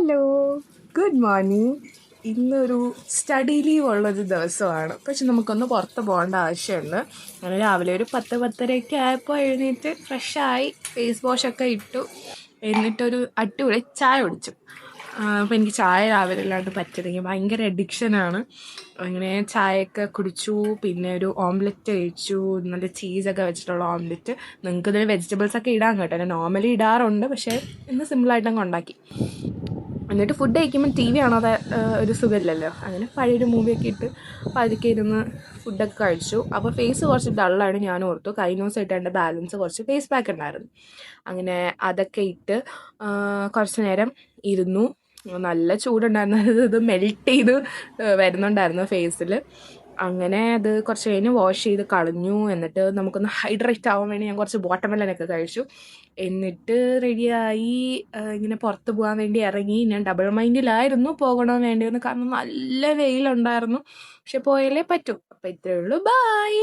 Hello, good morning. ഇന്നൊരു study leave ഉള്ളൊരു ദിവസമാണ്. പക്ഷെ നമുക്കൊന്ന് പുറത്ത് പോകേണ്ട ആവശ്യമുണ്ട്. അങ്ങനെ രാവിലെ ഒരു 10-10:30 ആയപ്പോൾ എഴുന്നേറ്റ് ഫ്രഷായി ഫേസ് വാഷൊക്കെ ഇട്ടു. എന്നിട്ടൊരു അടിപൊളി ചായ കുടിച്ചു. അപ്പോൾ എനിക്ക് ചായ രാവിലെ ഇല്ലാണ്ട് പറ്റില്ലെങ്കിൽ ഭയങ്കര അഡിക്ഷനാണ്. അങ്ങനെ ചായയൊക്കെ കുടിച്ചു. പിന്നെ ഒരു ഓംലെറ്റ് കഴിച്ചു, നല്ല ചീസൊക്കെ വെച്ചിട്ടുള്ള ഓംലെറ്റ്. നിങ്ങൾക്ക് ഇതിൽ വെജിറ്റബിൾസൊക്കെ ഇടാൻ കേട്ടോ, ഞാൻ നോർമലി ഇടാറുണ്ട്, പക്ഷേ ഇന്ന് സിമ്പിളായിട്ടങ്ങ് ഉണ്ടാക്കി. എന്നിട്ട് ഫുഡ് കഴിക്കുമ്പോൾ ടി വി കാണാതെ ഒരു സുഖമില്ലല്ലോ. അങ്ങനെ പഴയൊരു മൂവിയൊക്കെ ഇട്ട് പതുക്കെ ഇരുന്ന് ഫുഡൊക്കെ കഴിച്ചു. അപ്പോൾ ഫേസ് കുറച്ച് ഡള്ളാണ്. ഞാൻ ഓർത്തു കഴിഞ്ഞ ദിവസം ഇട്ട് എൻ്റെ ബാലൻസ് കുറച്ച് ഫേസ് പാക്ക് ഉണ്ടായിരുന്നു. അങ്ങനെ അതൊക്കെ ഇട്ട് കുറച്ച് നേരം ഇരുന്നു. നല്ല ചൂടുണ്ടായിരുന്നു. ഇത് മെൽറ്റ് ചെയ്ത് വരുന്നുണ്ടായിരുന്നു ഫേസിൽ. അങ്ങനെ അത് കുറച്ച് കഴിഞ്ഞ് വാഷ് ചെയ്ത് കളഞ്ഞു. എന്നിട്ട് നമുക്കൊന്ന് ഹൈഡ്രേറ്റ് ആവാൻ വേണ്ടി ഞാൻ കുറച്ച് വാട്ടർമെലനൊക്കെ കഴിച്ചു. എന്നിട്ട് റെഡിയായി ഇങ്ങനെ പുറത്ത് പോകാൻ വേണ്ടി ഇറങ്ങി. ഞാൻ ഡബിൾ മൈൻഡിലായിരുന്നു പോകണോ വേണ്ടിയെന്ന്, കാരണം നല്ല വെയിലുണ്ടായിരുന്നു. പക്ഷെ പോയാലേ പറ്റൂ. അപ്പോൾ ഇത്രയേ ഉള്ളൂ. ബൈ.